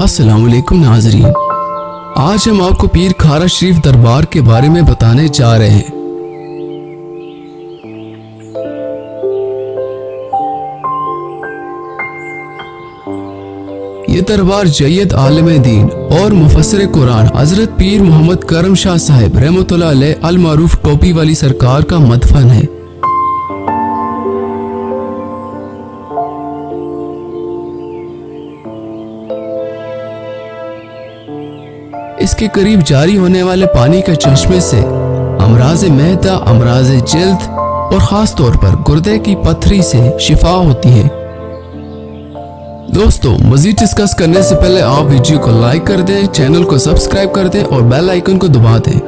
अस्सलाम वालेकुम नाज़रीन, आज हम आपको पीर खारा शरीफ दरबार के बारे में बताने जा रहे हैं। ये दरबार जय्यद आलिम दीन और मुफस्सिर कुरान हजरत पीर मोहम्मद करम शाह साहिब रहमतुल्लाह अलैह अल मारूफ टोपी वाली सरकार का मदफन है। इसके करीब जारी होने वाले पानी के चश्मे से अमराज मैदा, अमराज जल्द और खास तौर पर गुर्दे की पथरी से शिफा होती है। दोस्तों, मजीद डिस्कस करने से पहले आप वीडियो को लाइक कर दें, चैनल को सब्सक्राइब कर दें और बेल आइकन को दबा दें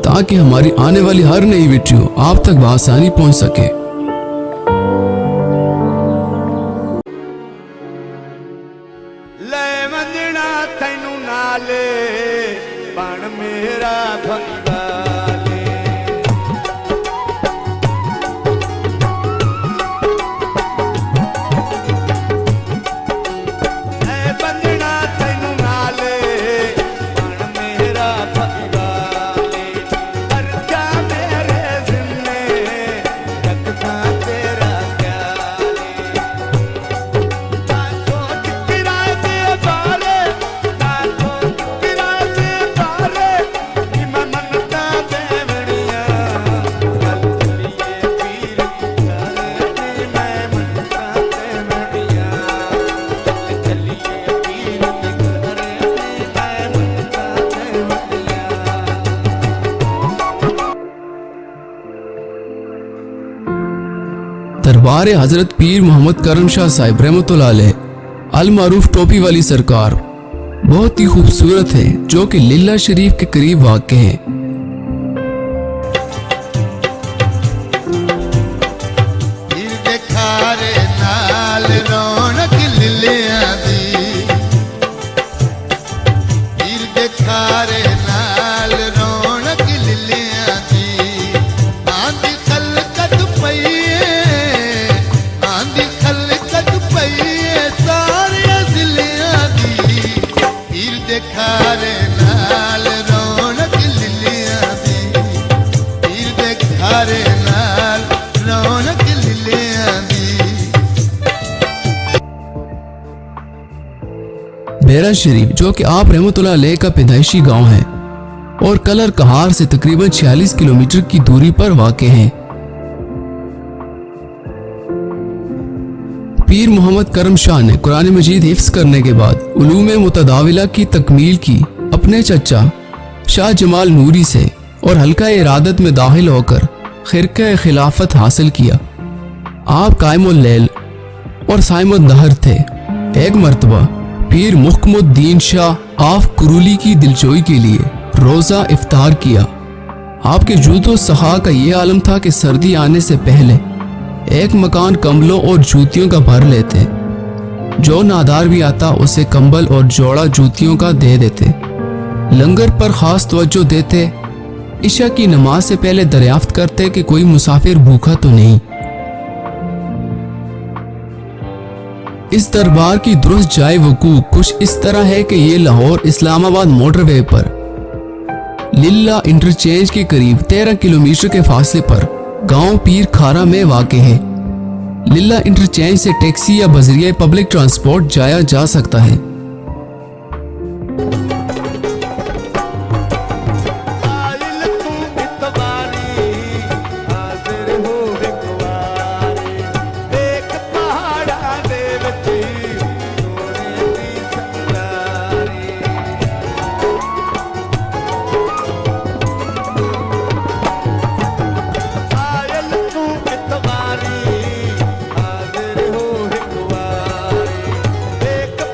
ताकि हमारी आने वाली हर नई वीडियो आप तक बआसानी पहुंच सके। दरबार हजरत पीर मोहम्मद करम शाह साहिब रहमतुल्लाह अलैह अल मारूफ टोपी वाली सरकार बहुत ही खूबसूरत है, जो कि लिल्ला शरीफ के करीब वाक़े है। बेरा शरीफ, जो कि आप रहमतुल्लाह अलैह का पैदाइशी गांव है और कलर कहार से तकरीबन 46 किलोमीटर की दूरी पर वाक़े है। पीर मोहम्मद करम शाह ने कुरान मजीद हिफ्स करने के बाद उलूम मुतदाविला की तकमील की अपने चचा शाह जमाल नूरी से और हल्का इरादत में दाखिल होकर खिरका खिलाफत हासिल किया। आप कायमुल लैल और साइमुद दहर थे। एक मर्तबा पीर मुहम्मदुद्दीन शाह आफ कुरूली की दिलजोई के लिए रोजा इफ्तार किया। आपके जूतों सहा का ये आलम था कि सर्दी आने से पहले एक मकान कंबलों और जूतियों का भर लेते, जो नादार भी आता उसे कंबल और जोड़ा जूतियों का दे देते। लंगर पर खास तवज्जो देते। इशा की नमाज से पहले दरियाफ्त करते कि कोई मुसाफिर भूखा तो नहीं। इस दरबार की दुरुस्त जाए वकूफ कुछ इस तरह है कि ये लाहौर इस्लामाबाद मोटरवे पर लिल्ला इंटरचेंज के करीब 13 किलोमीटर के फासले पर गांव पीर खारा में वाक़े है। लिल्ला इंटरचेंज से टैक्सी या बजरिया पब्लिक ट्रांसपोर्ट जाया जा सकता है।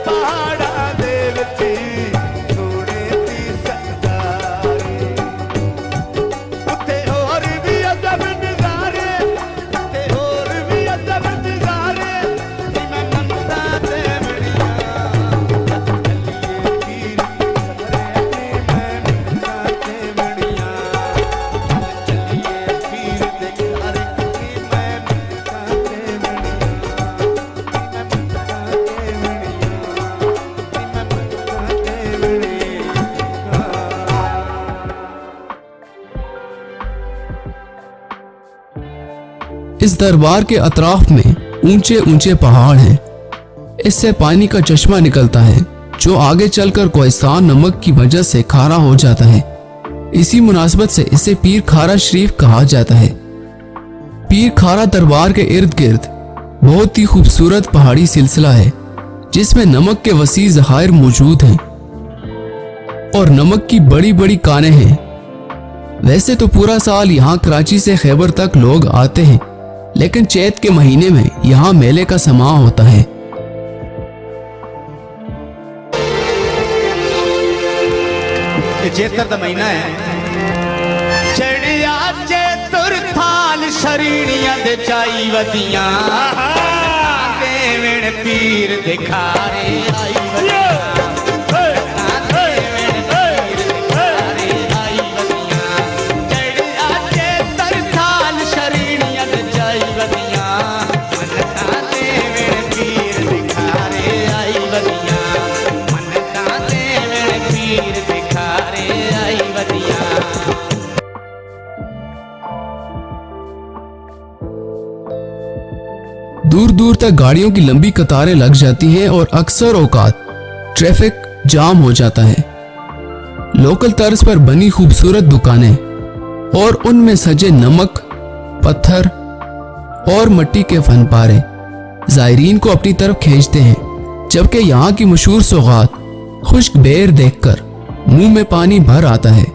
पहाड़ दरबार के अतराफ में ऊंचे ऊंचे पहाड़ हैं। इससे पानी का चश्मा निकलता है जो आगे चलकर कोहिस्तान नमक की वजह से खारा हो जाता है। इसी मुनासबत से इसे पीर खारा शरीफ कहा जाता है। पीर खारा दरबार के इर्द गिर्द बहुत ही खूबसूरत पहाड़ी सिलसिला है जिसमें नमक के वसी ज़खायर मौजूद हैं और नमक की बड़ी बड़ी कानें हैं। वैसे तो पूरा साल यहाँ कराची से खैबर तक लोग आते हैं, लेकिन चैत के महीने में यहाँ मेले का समा होता है। चेतर का महीना है। चढ़िया चेतुर थाल शरीरियां दे चाई वदियां देवण पीर दिखारे आई वदियां। दूर दूर तक गाड़ियों की लंबी कतारें लग जाती हैं और अक्सर औकात ट्रैफिक जाम हो जाता है। लोकल तर्ज पर बनी खूबसूरत दुकानें और उनमें सजे नमक, पत्थर और मिट्टी के फनपारे ज़ायरीन को अपनी तरफ खींचते हैं, जबकि यहाँ की मशहूर सौगात खुश्क बेर देखकर मुंह में पानी भर आता है।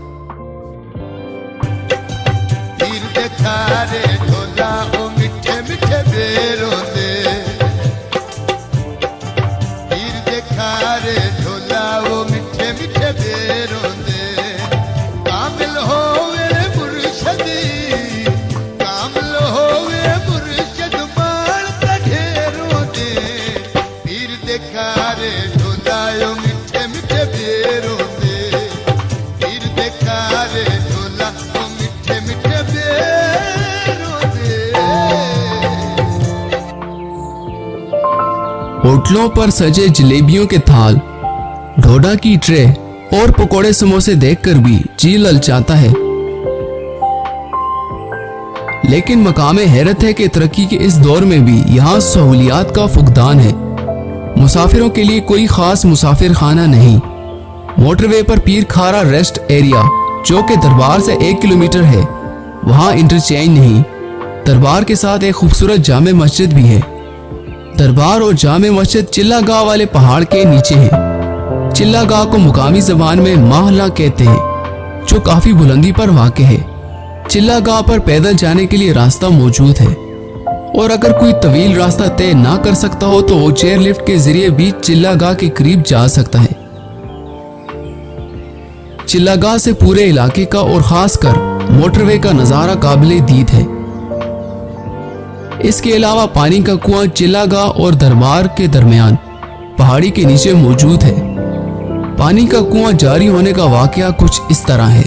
होटलों पर सजे जलेबियों के थाल, ढोडा की ट्रे और पकोड़े समोसे देखकर भी जी ललचाता है। लेकिन मकामे हैरत है कि तरक्की के इस दौर में भी यहाँ सहूलियात का फुकदान है। मुसाफिरों के लिए कोई खास मुसाफिर खाना नहीं। मोटरवे पर पीर खारा रेस्ट एरिया जो कि दरबार से 1 किलोमीटर है, वहाँ इंटरचेंज नहीं। दरबार के साथ एक खूबसूरत जामे मस्जिद भी है। दरबार और जामे मस्जिद चिल्लागाह वाले पहाड़ के नीचे है। चिल्लागाह को मुकामी जबान में माहला कहते हैं, जो काफी बुलंदी पर वाक़ है। चिल्लागाह पर पैदल जाने के लिए रास्ता मौजूद है और अगर कोई तवील रास्ता तय ना कर सकता हो तो वो चेयर लिफ्ट के जरिए भी चिल्लागाह के करीब जा सकता है। चिल्लागाह से पूरे इलाके का और खासकर मोटरवे का नजारा काबिले दीद है। इसके अलावा पानी का कुआं चिल्लागाह और दरबार के दरमियान पहाड़ी के नीचे मौजूद है। पानी का कुआं जारी होने का वाकया कुछ इस तरह है।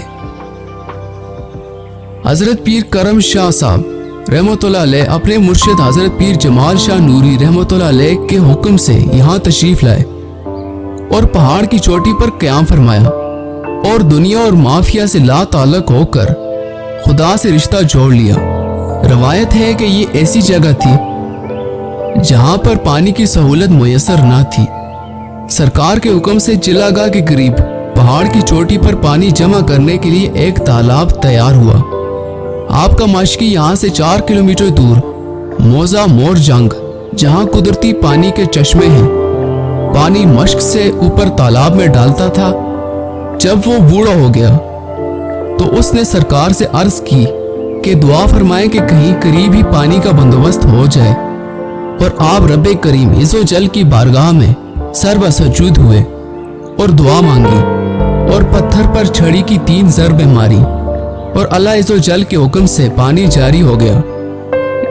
हजरत पीर करम शाह साहब रहमतुल्लाह अलैह अपने मुर्शिद हजरत पीर जमाल शाह नूरी रहमतुल्लाह अलैह के हुक्म से यहाँ तशरीफ लाए और पहाड़ की चोटी पर क़याम फरमाया और दुनिया और माफिया से ला ताल्लुक होकर खुदा से रिश्ता जोड़ लिया। रवायत है कि ये ऐसी जगह थी जहां पर पानी की सहूलत मुयस्सर ना थी। सरकार के हुक्म से चिल्लागाह के करीब पहाड़ की चोटी पर पानी जमा करने के लिए एक तालाब तैयार हुआ। आपका माशकी यहाँ से 4 किलोमीटर दूर मोजा मोर जंग, जहाँ कुदरती पानी के चश्मे हैं, पानी मश्क से ऊपर तालाब में डालता था। जब वो बूढ़ा हो गया तो उसने सरकार से अर्ज की कि दुआ फरमाएं कि कहीं करीब ही पानी का बंदोबस्त हो जाए, और आप रब्बे करीम इज़्ज़ो जल की बारगाह में सर्वसजूद हुए और दुआ मांगी और पत्थर पर छड़ी की 3 ज़रबें मारी और अल्लाह इज़्ज़ो जल के हुक्म से पानी जारी हो गया,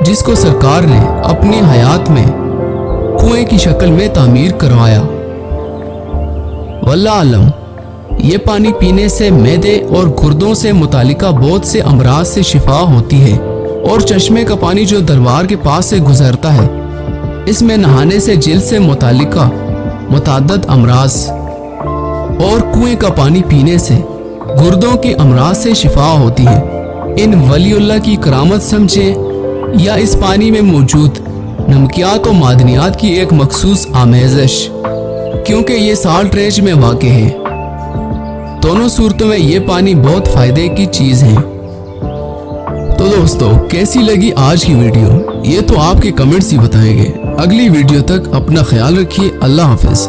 जिसको सरकार ने अपनी हयात में कुएं की शक्ल में तामीर करवाया। वल्लाह आलम, ये पानी पीने से मैदे और गुर्दों से मुतालिका बहुत से अमराज से शिफा होती है। और चश्मे का पानी जो दरबार के पास से गुजरता है, इसमें नहाने से जिल्द से मुतालिका मुताद्दद अमराज और कुएं का पानी पीने से गुर्दों के अमराज से शिफा होती है। इन वलीउल्लाह की करामत समझे या इस पानी में मौजूद नमकियात और मादनियात की एक मखसूस आमेज़श, क्योंकि ये साल्ट रेंज में वाक़ है। दोनों सूरतों में ये पानी बहुत फ़ायदे की चीज़ है। तो दोस्तों, कैसी लगी आज की वीडियो, ये तो आपके कमेंट्स ही बताएंगे। अगली वीडियो तक अपना ख्याल रखिए। अल्लाह हाफिज़।